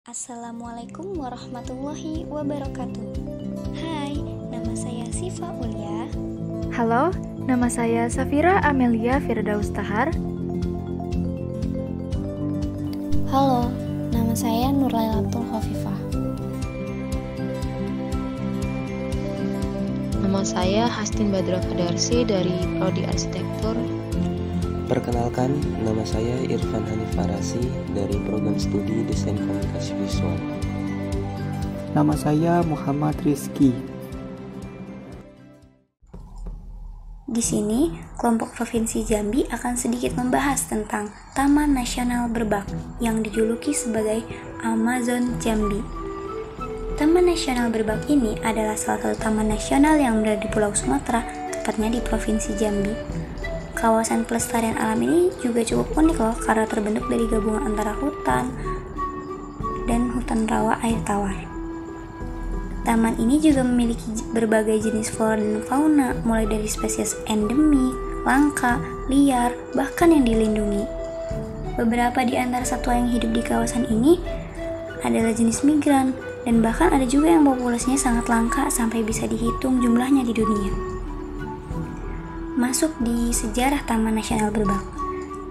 Assalamualaikum warahmatullahi wabarakatuh. Hai, nama saya Sifa Ulia. Halo, nama saya Safira Amelia Firdaus Tahar. Halo, nama saya Nurlailatul Khofifah. Nama saya Hastin Badra Kadarsi dari Prodi Arsitektur. Perkenalkan, nama saya Irfan Hanif Farasi dari Program Studi Desain Komunikasi Visual. Nama saya Muhammad Rizky. Di sini, kelompok Provinsi Jambi akan sedikit membahas tentang Taman Nasional Berbak yang dijuluki sebagai Amazon Jambi. Taman Nasional Berbak ini adalah salah satu taman nasional yang berada di Pulau Sumatera, tepatnya di Provinsi Jambi. Kawasan pelestarian alam ini juga cukup unik loh karena terbentuk dari gabungan antara hutan dan hutan rawa air tawar. Taman ini juga memiliki berbagai jenis flora dan fauna, mulai dari spesies endemik, langka, liar, bahkan yang dilindungi. Beberapa di antara satwa yang hidup di kawasan ini adalah jenis migran, dan bahkan ada juga yang populasinya sangat langka sampai bisa dihitung jumlahnya di dunia. Masuk di sejarah Taman Nasional Berbak.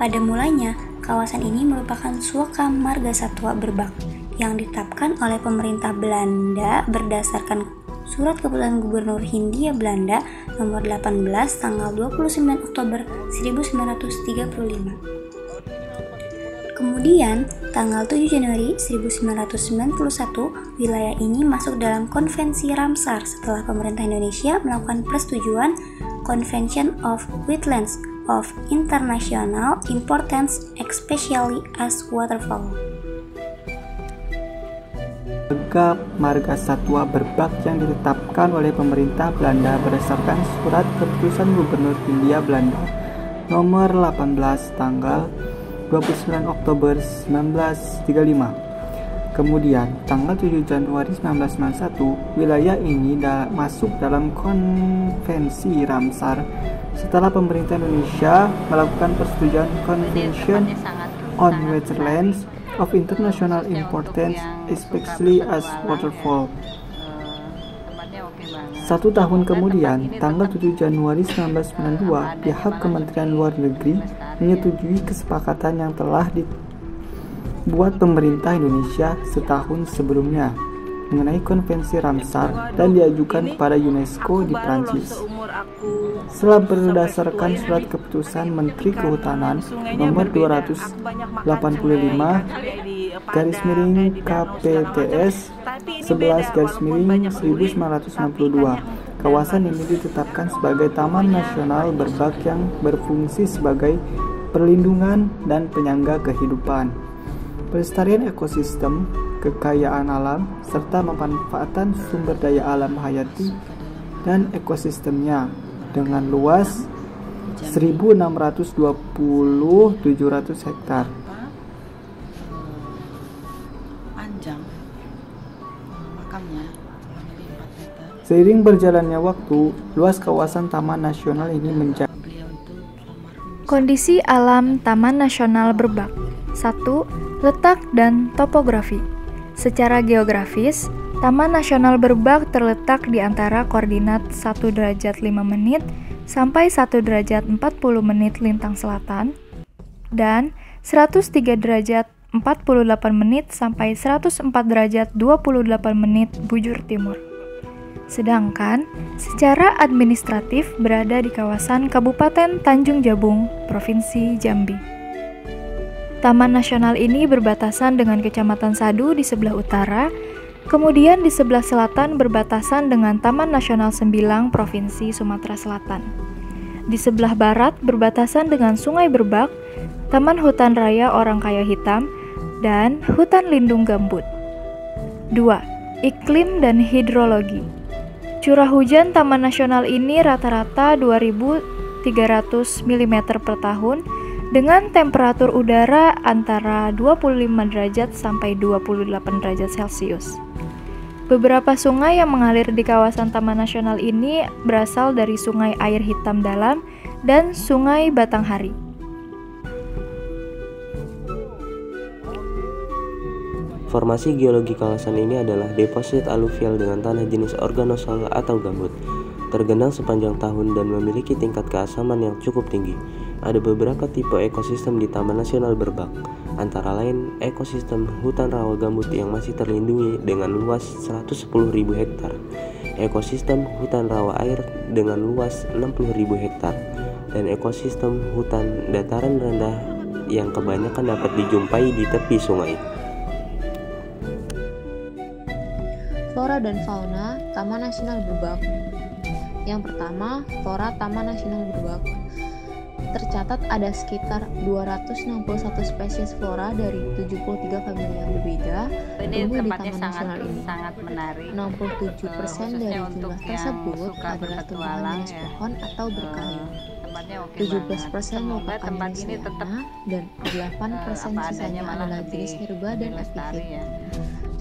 Pada mulanya, kawasan ini merupakan Suaka Marga Satwa Berbak yang ditetapkan oleh pemerintah Belanda berdasarkan Surat Keputusan Gubernur Hindia Belanda nomor 18 tanggal 29 Oktober 1935. Kemudian, tanggal 7 Januari 1991, wilayah ini masuk dalam Konvensi Ramsar setelah pemerintah Indonesia melakukan persetujuan Convention of Wetlands of International Importance, especially as waterfowl. Marga Satwa Berbak yang ditetapkan oleh pemerintah Belanda berdasarkan Surat Keputusan Gubernur Hindia Belanda nomor 18 tanggal 29 Oktober 1935. Kemudian, tanggal 7 Januari 1991, wilayah ini masuk dalam Konvensi Ramsar setelah pemerintah Indonesia melakukan persetujuan Convention on Wetlands of International Importance, especially as waterfowl. 1 tahun kemudian, tanggal 7 Januari 1992, pihak Kementerian Luar Negeri menyetujui kesepakatan yang telah dibuat pemerintah Indonesia setahun sebelumnya mengenai Konvensi Ramsar dan diajukan kepada UNESCO di Prancis. Setelah berdasarkan Surat Keputusan Menteri Kehutanan nomor 285 KPTS 11/1962, kawasan ini ditetapkan sebagai Taman Nasional Berbak yang berfungsi sebagai perlindungan dan penyangga kehidupan, pelestarian ekosistem, kekayaan alam, serta pemanfaatan sumber daya alam hayati dan ekosistemnya dengan luas 1.620.700 hektar. Seiring berjalannya waktu, luas kawasan Taman Nasional ini menjadi. Kondisi alam Taman Nasional Berbak. 1. Letak dan topografi. Secara geografis, Taman Nasional Berbak terletak di antara koordinat 1 derajat 5 menit sampai 1 derajat 40 menit lintang selatan dan 103 derajat 48 menit sampai 104 derajat 28 menit bujur timur. Sedangkan secara administratif berada di kawasan Kabupaten Tanjung Jabung, Provinsi Jambi. Taman nasional ini berbatasan dengan Kecamatan Sadu di sebelah utara, kemudian di sebelah selatan berbatasan dengan Taman Nasional Sembilang, Provinsi Sumatera Selatan. Di sebelah barat berbatasan dengan Sungai Berbak, Taman Hutan Raya Orang Kaya Hitam, dan Hutan Lindung Gambut. 2. Iklim dan hidrologi. Curah hujan Taman Nasional ini rata-rata 2.300 mm per tahun dengan temperatur udara antara 25 derajat sampai 28 derajat Celcius. Beberapa sungai yang mengalir di kawasan Taman Nasional ini berasal dari Sungai Air Hitam Dalam dan Sungai Batanghari. Formasi geologi kawasan ini adalah deposit aluvial dengan tanah jenis organosol atau gambut, tergenang sepanjang tahun dan memiliki tingkat keasaman yang cukup tinggi. Ada beberapa tipe ekosistem di Taman Nasional Berbak, antara lain ekosistem hutan rawa gambut yang masih terlindungi dengan luas 110.000 hektar, ekosistem hutan rawa air dengan luas 60.000 hektar, dan ekosistem hutan dataran rendah yang kebanyakan dapat dijumpai di tepi sungai. Flora dan fauna Taman Nasional Berbak. Yang pertama, flora Taman Nasional Berbak. Tercatat ada sekitar 261 spesies flora dari 73 famili yang berbeda tumbuh di Taman Nasional ini. Sangat menarik. 67% dari jumlah tersebut adalah tumbuhan jenis pohon atau berkayu. 17% merupakan jenis liana dan 8% sisanya adalah jenis herba dan epifit.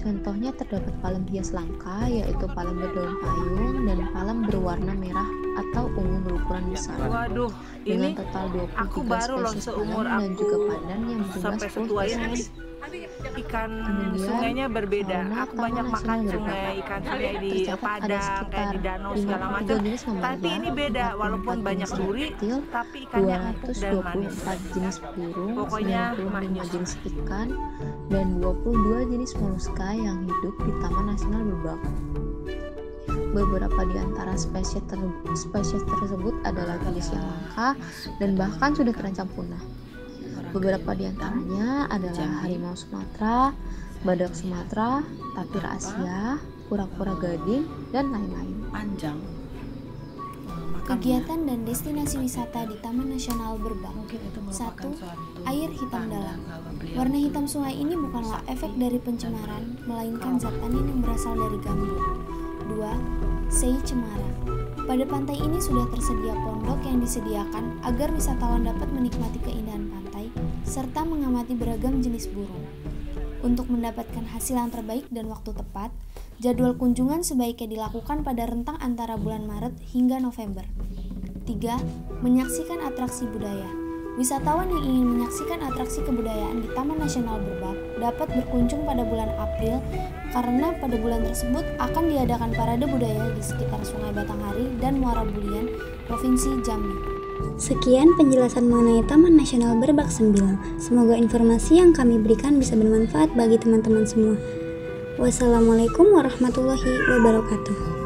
Contohnya terdapat palem hias langka, yaitu palem berdaun payung dan palem berwarna merah atau ungu berukuran besar. Waduh, dengan ini total 23 aku baru loh spesies seumur palem dan aku juga pandan yang berjumlah sampai 10 setua ini. spesies. Ikan Kemudian, sungainya berbeda. fauna Aku Taman banyak makan Nasional sungai, Berbak. ikan sungai di Tercatat ada Padang, kayak sekitar di danau segala 53 macam. jenis mamalia, Tapi ini beda, 44 walaupun banyak jenis duri, reptil, tapi ikannya empuk dan manis. 224 jenis burung, Pokoknya 95 manis. jenis ikan, dan 22 jenis moluska yang hidup di Taman Nasional Berbak. Beberapa di antara spesies tersebut adalah jenis yang langka dan bahkan sudah terancam punah. Beberapa di antaranya adalah harimau Sumatera, badak Sumatera, tapir Asia, kura-kura gading, dan lain-lain. Panjang. Kegiatan dan destinasi wisata di Taman Nasional Berbak. 1. Air hitam dalam. Warna hitam sungai ini bukanlah efek dari pencemaran, melainkan zat tanin yang berasal dari gambut. 2. Sei Cemara. Pada pantai ini sudah tersedia pondok yang disediakan agar wisatawan dapat menikmati keindahan pantai serta mengamati beragam jenis burung. Untuk mendapatkan hasil yang terbaik dan waktu tepat, jadwal kunjungan sebaiknya dilakukan pada rentang antara bulan Maret hingga November. 3. Menyaksikan atraksi budaya. Wisatawan yang ingin menyaksikan atraksi kebudayaan di Taman Nasional Berbak dapat berkunjung pada bulan April karena pada bulan tersebut akan diadakan parade budaya di sekitar Sungai Batanghari dan Muara Bulian, Provinsi Jambi. Sekian penjelasan mengenai Taman Nasional Berbak Sembilang. Semoga informasi yang kami berikan bisa bermanfaat bagi teman-teman semua. Wassalamualaikum warahmatullahi wabarakatuh.